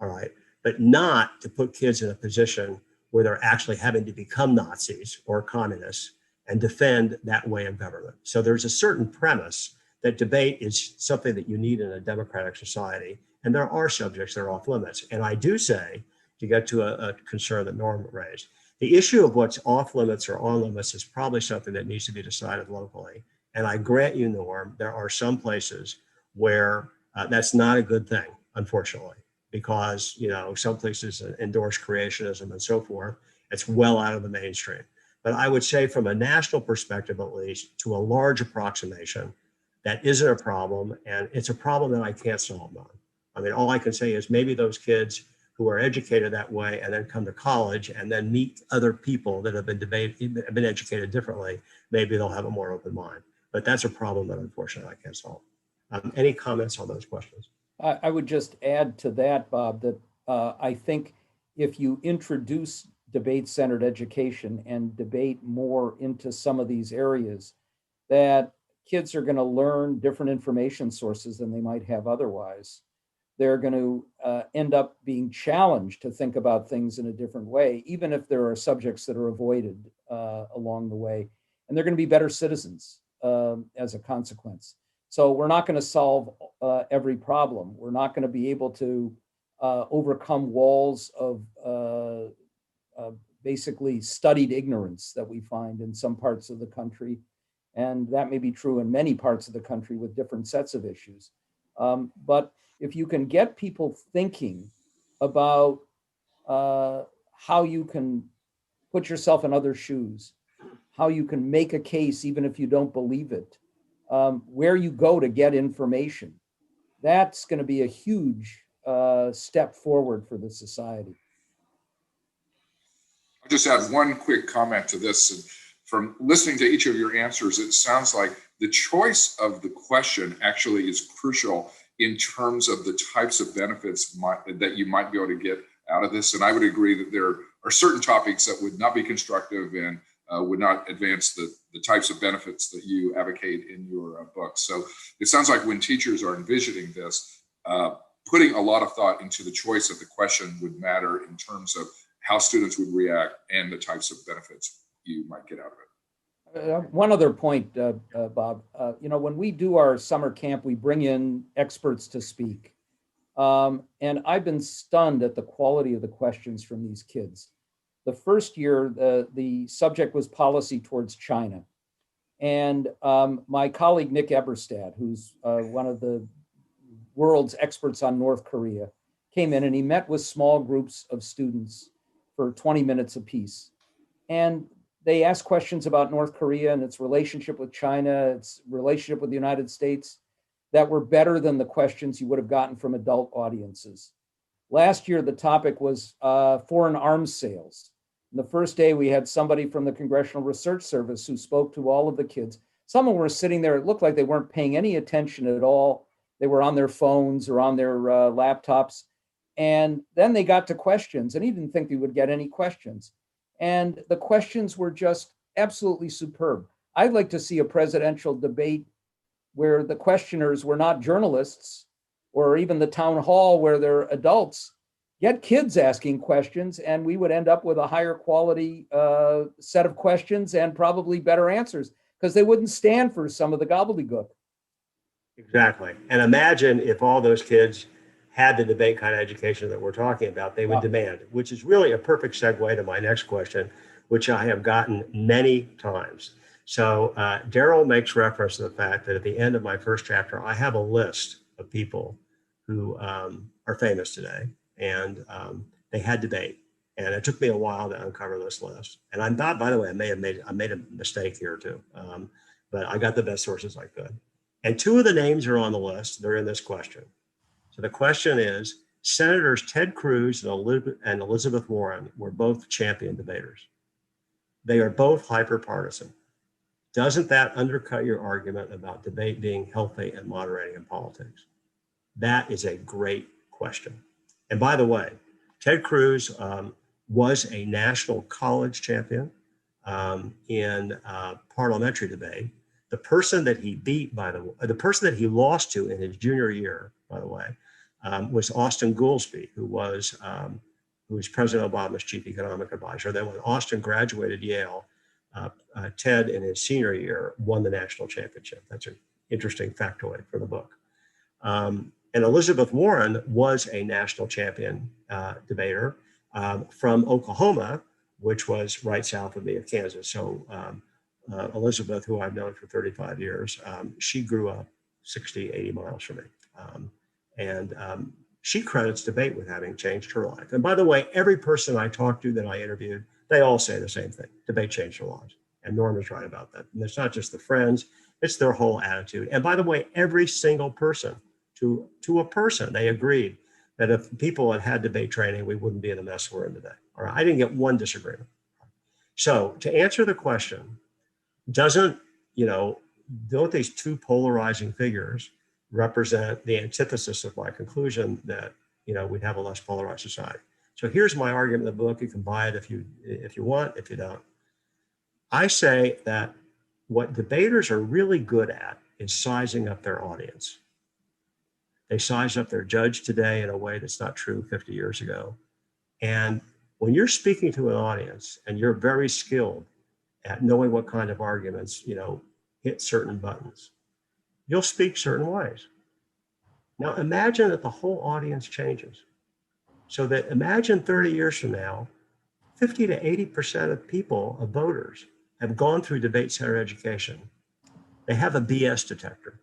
Speaker 1: All right. But not to put kids in a position where they're actually having to become Nazis or communists and defend that way of government. So there's a certain premise that debate is something that you need in a democratic society. And there are subjects that are off limits. And I do say, to get to a concern that Norm raised, the issue of what's off limits or on limits is probably something that needs to be decided locally. And I grant you, Norm, there are some places where that's not a good thing, unfortunately, because some places endorse creationism and so forth. It's well out of the mainstream. But I would say from a national perspective, at least, to a large approximation, that isn't a problem. And it's a problem that I can't solve, Norm. I mean, all I can say is maybe those kids who are educated that way and then come to college and then meet other people that have been educated differently, maybe they'll have a more open mind. But that's a problem that unfortunately I can't solve. Any comments on those questions?
Speaker 2: I would just add to that, Bob, that I think if you introduce debate-centered education and debate more into some of these areas, that kids are going to learn different information sources than they might have otherwise. They're going to end up being challenged to think about things in a different way, even if there are subjects that are avoided along the way. And they're going to be better citizens as a consequence. So we're not going to solve every problem. We're not going to be able to overcome walls of basically studied ignorance that we find in some parts of the country. And that may be true in many parts of the country with different sets of issues. But if you can get people thinking about how you can put yourself in other shoes, how you can make a case even if you don't believe it, where you go to get information, that's going to be a huge step forward for the society.
Speaker 3: I'll just add one quick comment to this. From listening to each of your answers, it sounds like the choice of the question actually is crucial in terms of the types of benefits that you might be able to get out of this. And I would agree that there are certain topics that would not be constructive and would not advance the types of benefits that you advocate in your book. So it sounds like when teachers are envisioning this, putting a lot of thought into the choice of the question would matter in terms of how students would react and the types of benefits you might get out of it.
Speaker 2: One other point, Bob, when we do our summer camp, we bring in experts to speak. And I've been stunned at the quality of the questions from these kids. The first year, the subject was policy towards China. And my colleague, Nick Eberstad, who's one of the world's experts on North Korea, came in and he met with small groups of students for 20 minutes apiece. And they asked questions about North Korea and its relationship with China, its relationship with the United States, that were better than the questions you would have gotten from adult audiences. Last year, the topic was foreign arms sales. And the first day, we had somebody from the Congressional Research Service who spoke to all of the kids. Some of them were sitting there, it looked like they weren't paying any attention at all. They were on their phones or on their laptops. And then they got to questions, and he didn't think they would get any questions. And the questions were just absolutely superb. I'd like to see a presidential debate where the questioners were not journalists, or even the town hall where they're adults. Get kids asking questions, and we would end up with a higher quality set of questions and probably better answers, because they wouldn't stand for some of the gobbledygook.
Speaker 1: Exactly. And imagine if all those kids had the debate kind of education that we're talking about, they would demand, which is really a perfect segue to my next question, which I have gotten many times. So Darrell makes reference to the fact that at the end of my first chapter, I have a list of people who are famous today, and they had debate. And it took me a while to uncover this list. And I thought, by the way, I made a mistake here too, but I got the best sources I could. And two of the names are on the list. They're in this question. So the question is, Senators Ted Cruz and Elizabeth Warren were both champion debaters. They are both hyperpartisan. Doesn't that undercut your argument about debate being healthy and moderating in politics? That is a great question. And by the way, Ted Cruz was a national college champion in parliamentary debate. The person that he beat, the person that he lost to in his junior year, by the way, was Austin Goolsbee, who was President Obama's chief economic advisor. Then when Austin graduated Yale, Ted in his senior year won the national championship. That's an interesting factoid for the book. And Elizabeth Warren was a national champion debater from Oklahoma, which was right south of me of Kansas. So Elizabeth, who I've known for 35 years, she grew up 60, 80 miles from me. And she credits debate with having changed her life. And by the way, every person I talked to that I interviewed, they all say the same thing. Debate changed their lives. And Norman's right about that. And it's not just the friends, it's their whole attitude. And by the way, every single person, to a person, they agreed that if people had had debate training, we wouldn't be in the mess we're in today. All right, I didn't get one disagreement. So to answer the question, don't these two polarizing figures represent the antithesis of my conclusion that we'd have a less polarized society? So here's my argument in the book. You can buy it if you want, if you don't. I say that what debaters are really good at is sizing up their audience. They size up their judge today in a way that's not true 50 years ago. And when you're speaking to an audience and you're very skilled at knowing what kind of arguments, hit certain buttons, you'll speak certain ways. Now imagine that the whole audience changes. So that imagine 30 years from now, 50 to 80% of people, of voters, have gone through debate-centered education. They have a BS detector,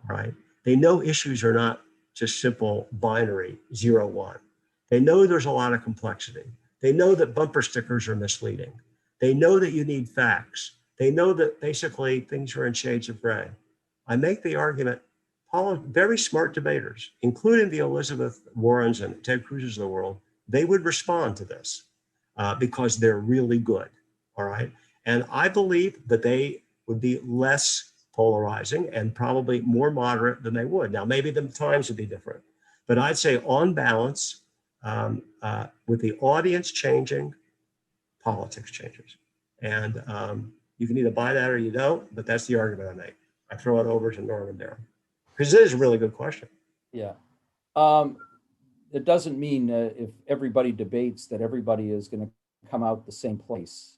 Speaker 1: right? They know issues are not just simple binary 0-1. They know there's a lot of complexity. They know that bumper stickers are misleading. They know that you need facts. They know that basically things are in shades of gray. I make the argument, very smart debaters, including the Elizabeth Warrens and Ted Cruz's of the world, they would respond to this because they're really good, all right? And I believe that they would be less polarizing and probably more moderate than they would. Now, maybe the times would be different, but I'd say on balance, with the audience changing, politics changes. And you can either buy that or you don't, but that's the argument I make. I throw it over to Norman Darrell, because it is a really good question.
Speaker 2: Yeah. It doesn't mean if everybody debates that everybody is going to come out the same place.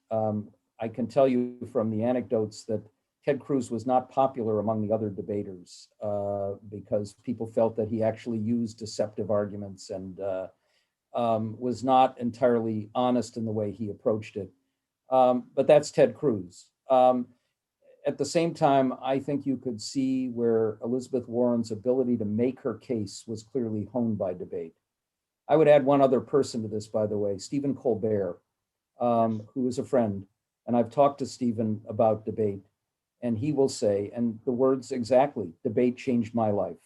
Speaker 2: I can tell you from the anecdotes that Ted Cruz was not popular among the other debaters because people felt that he actually used deceptive arguments and was not entirely honest in the way he approached it. But that's Ted Cruz. At the same time, I think you could see where Elizabeth Warren's ability to make her case was clearly honed by debate. I would add one other person to this, by the way, Stephen Colbert, who is a friend. And I've talked to Stephen about debate, and he will say, and the words exactly, debate changed my life.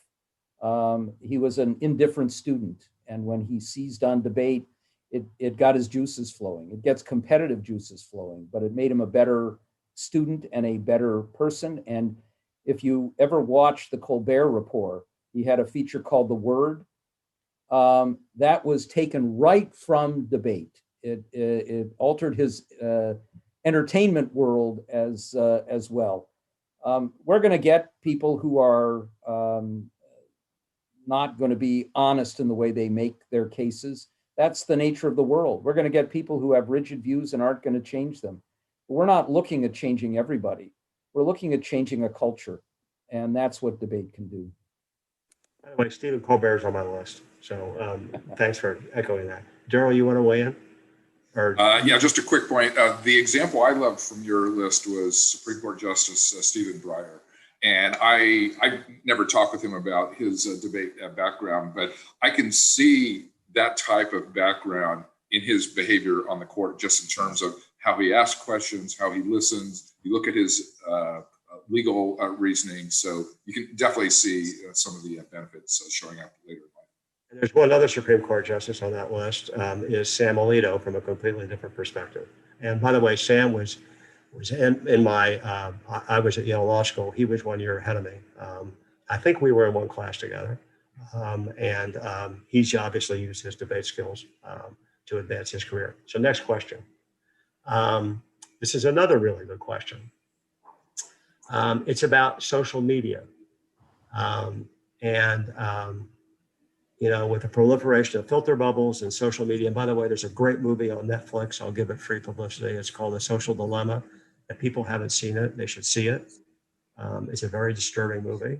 Speaker 2: He was an indifferent student, and when he seized on debate, it got his juices flowing. It gets competitive juices flowing, but it made him a better student and a better person. And if you ever watch the Colbert Report, he had a feature called The Word. That was taken right from debate. It altered his entertainment world as well. We're going to get people who are not going to be honest in the way they make their cases. That's the nature of the world. We're going to get people who have rigid views and aren't going to change them. But we're not looking at changing everybody. We're looking at changing a culture, and that's what debate can do.
Speaker 1: By the way, Stephen Colbert's on my list, so thanks for echoing that. Darrell, you want to weigh in? Or
Speaker 3: Yeah, just a quick point. The example I loved from your list was Supreme Court Justice Stephen Breyer. And I never talked with him about his debate background, but I can see that type of background in his behavior on the court, just in terms of how he asks questions, how he listens. You look at his legal reasoning, so you can definitely see some of the benefits showing up later in life.
Speaker 1: And there's one other Supreme Court justice on that list, is Sam Alito, from a completely different perspective. And by the way, Sam was in my, I was at Yale Law School. He was 1 year ahead of me. I think we were in one class together. He's obviously used his debate skills to advance his career. So next question. This is another really good question. It's about social media. With the proliferation of filter bubbles and social media. And by the way, there's a great movie on Netflix. I'll give it free publicity. It's called The Social Dilemma. If people haven't seen it, they should see it. It's a very disturbing movie.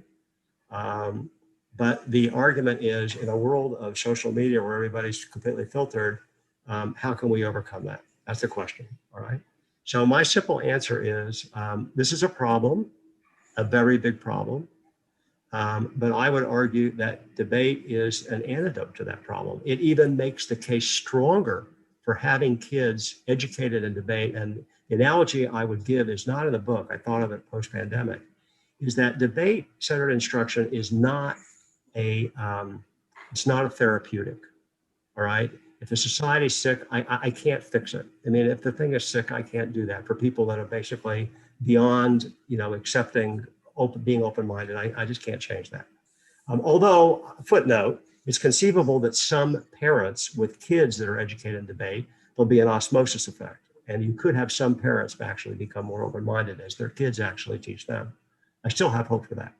Speaker 1: But the argument is, in a world of social media where everybody's completely filtered, how can we overcome that? That's the question, all right? So my simple answer is, this is a problem, a very big problem. But I would argue that debate is an antidote to that problem. It even makes the case stronger for having kids educated in debate. And the analogy I would give is not in the book, I thought of it post-pandemic, is that debate-centered instruction is not it's not a therapeutic, all right? If the society's sick, I can't fix it. I mean, if the thing is sick, I can't do that. For people that are basically beyond, accepting, being open-minded, I just can't change that. Although, footnote, it's conceivable that some parents with kids that are educated in debate, there'll be an osmosis effect. And you could have some parents actually become more open-minded as their kids actually teach them. I still have hope for that.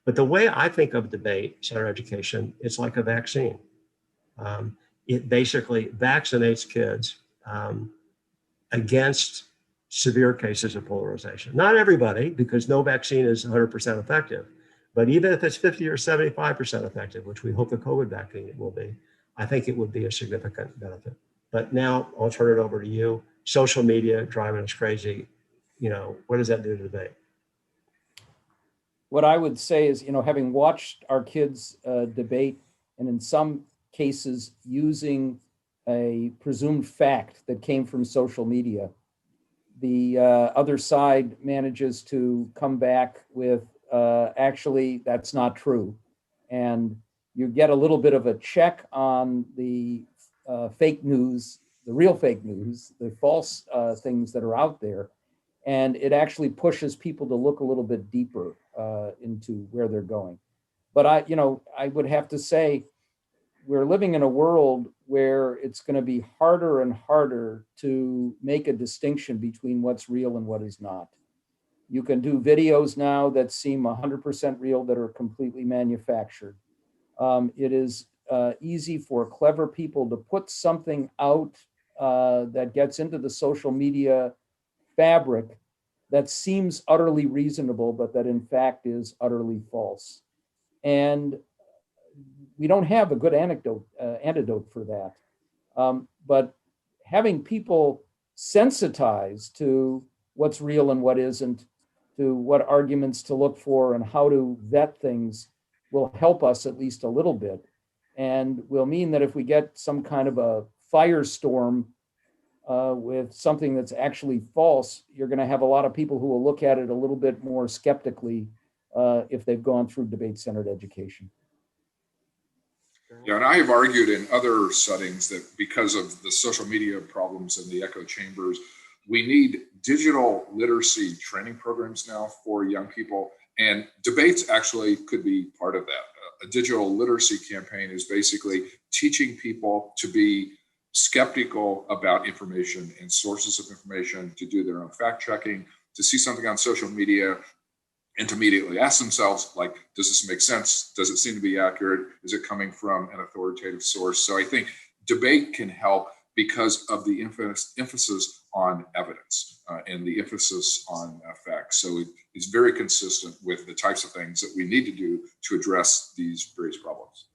Speaker 1: But the way I think of debate-centered education, it's like a vaccine. It basically vaccinates kids against severe cases of polarization. Not everybody, because no vaccine is 100% effective. But even if it's 50 or 75% effective, which we hope the COVID vaccine will be, I think it would be a significant benefit. But now I'll turn it over to you. Social media driving us crazy. What does that do to debate?
Speaker 2: What I would say is, having watched our kids debate, and in some cases using a presumed fact that came from social media, the other side manages to come back with, actually, that's not true. And you get a little bit of a check on the fake news, the real fake news, the false things that are out there. And it actually pushes people to look a little bit deeper into where they're going. But I would have to say, we're living in a world where it's going to be harder and harder to make a distinction between what's real and what is not. You can do videos now that seem 100% real that are completely manufactured. It is easy for clever people to put something out that gets into the social media fabric that seems utterly reasonable, but that in fact is utterly false. And we don't have a good antidote for that. But having people sensitized to what's real and what isn't, to what arguments to look for and how to vet things will help us at least a little bit. And will mean that if we get some kind of a firestorm with something that's actually false, you're going to have a lot of people who will look at it a little bit more skeptically if they've gone through debate-centered education.
Speaker 3: Yeah, and I have argued in other settings that because of the social media problems and the echo chambers, we need digital literacy training programs now for young people, and debates actually could be part of that. A digital literacy campaign is basically teaching people to be skeptical about information and sources of information, to do their own fact checking, to see something on social media and to immediately ask themselves, like, does this make sense? Does it seem to be accurate? Is it coming from an authoritative source? So I think debate can help because of the emphasis on evidence and the emphasis on facts. So it's very consistent with the types of things that we need to do to address these various problems.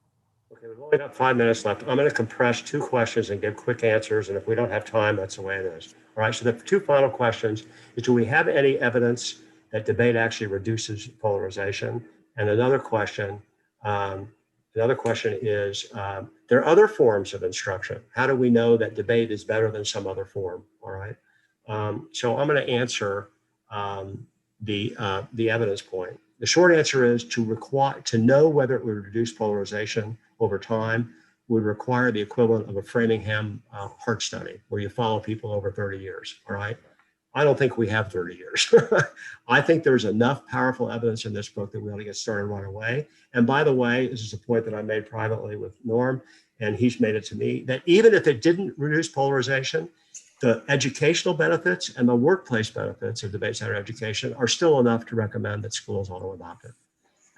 Speaker 1: Okay, we've only got 5 minutes left. I'm going to compress 2 questions and give quick answers. And if we don't have time, that's the way it is. All right. So the 2 final questions is, do we have any evidence that debate actually reduces polarization? And another question is, there are other forms of instruction. How do we know that debate is better than some other form? All right. So I'm going to answer the evidence point. The short answer is to know whether it would reduce polarization over time would require the equivalent of a Framingham heart study, where you follow people over 30 years. All right. I don't think we have 30 years. I think there's enough powerful evidence in this book that we ought to get started right away. And by the way, this is a point that I made privately with Norm, and he's made it to me, that even if it didn't reduce polarization, the educational benefits and the workplace benefits of debate-centered education are still enough to recommend that schools ought to adopt it.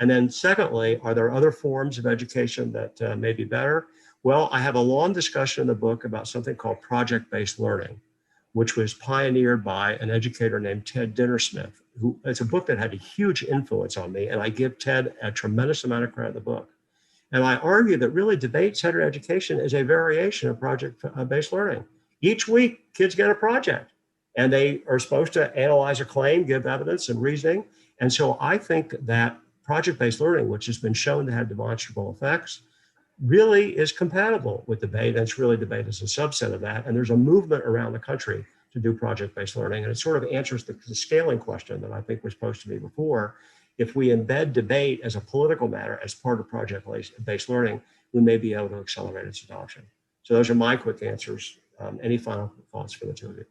Speaker 1: And then secondly, are there other forms of education that may be better? Well, I have a long discussion in the book about something called project-based learning, which was pioneered by an educator named Ted Dintersmith, who it's a book that had a huge influence on me. And I give Ted a tremendous amount of credit in the book. And I argue that really debate-centered education is a variation of project-based learning. Each week, kids get a project, and they are supposed to analyze a claim, give evidence and reasoning. And so I think that project-based learning, which has been shown to have demonstrable effects, really is compatible with debate. And it's really debate as a subset of that. And there's a movement around the country to do project-based learning. And it sort of answers the scaling question that I think was posed to me before. If we embed debate as a political matter as part of project-based learning, we may be able to accelerate its adoption. So those are my quick answers. Any final thoughts for the 2 of you?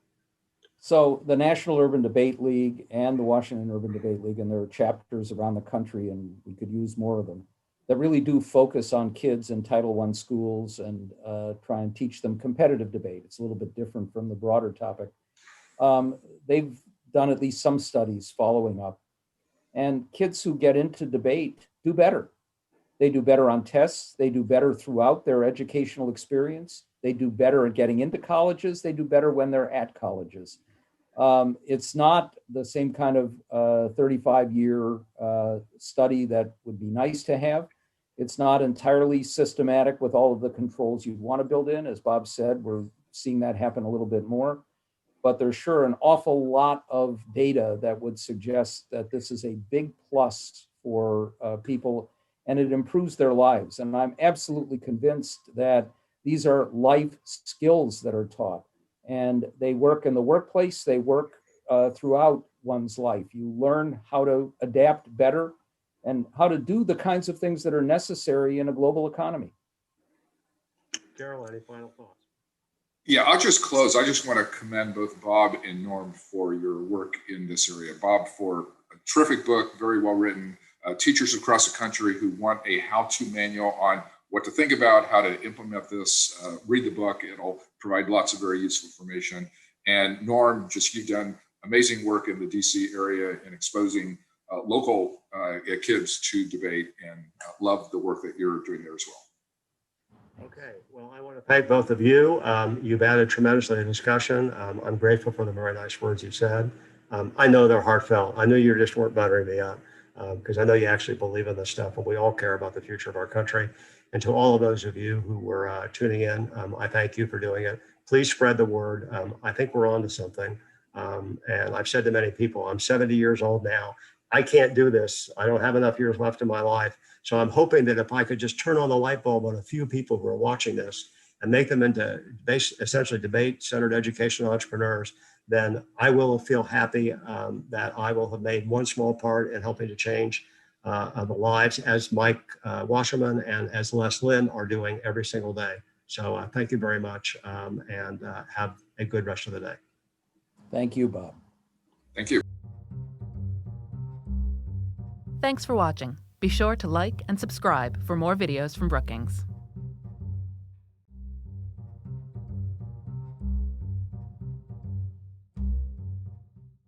Speaker 2: So the National Urban Debate League and the Washington Urban Debate League, and there are chapters around the country, and we could use more of them, that really do focus on kids in Title I schools and try and teach them competitive debate. It's a little bit different from the broader topic. They've done at least some studies following up. And kids who get into debate do better. They do better on tests. They do better throughout their educational experience. They do better at getting into colleges. They do better when they're at colleges. It's not the same kind of 35-year study that would be nice to have. It's not entirely systematic with all of the controls you'd want to build in. As Bob said, we're seeing that happen a little bit more. But there's sure an awful lot of data that would suggest that this is a big plus for people, and it improves their lives. And I'm absolutely convinced that these are life skills that are taught, and they work in the workplace. They work throughout one's life. You learn how to adapt better and how to do the kinds of things that are necessary in a global economy.
Speaker 1: Darrell, any final thoughts?
Speaker 3: Yeah, I'll just close. I just want to commend both Bob and Norm for your work in this area. Bob, for a terrific book, very well written. Teachers across the country who want a how-to manual on what to think about, how to implement this, read the book. It'll provide lots of very useful information. And Norm, just you've done amazing work in the DC area in exposing local kids to debate, and love the work that you're doing there as well.
Speaker 1: Okay, well, I want to thank both of you. You've added tremendously to the discussion. I'm grateful for the very nice words you said. I know they're heartfelt. I knew you just weren't buttering me up, because I know you actually believe in this stuff, and we all care about the future of our country. And to all of those of you who were tuning in, I thank you for doing it. Please spread the word. I think we're on to something. And I've said to many people, I'm 70 years old now. I can't do this. I don't have enough years left in my life. So I'm hoping that if I could just turn on the light bulb on a few people who are watching this and make them into essentially debate-centered educational entrepreneurs, then I will feel happy that I will have made one small part in helping to change the lives, as Mike Wasserman and as Les Lynn are doing every single day. So thank you very much, and have a good rest of the day.
Speaker 2: Thank you, Bob.
Speaker 3: Thank you.
Speaker 4: Thanks for watching. Be sure to like and subscribe for more videos from Brookings.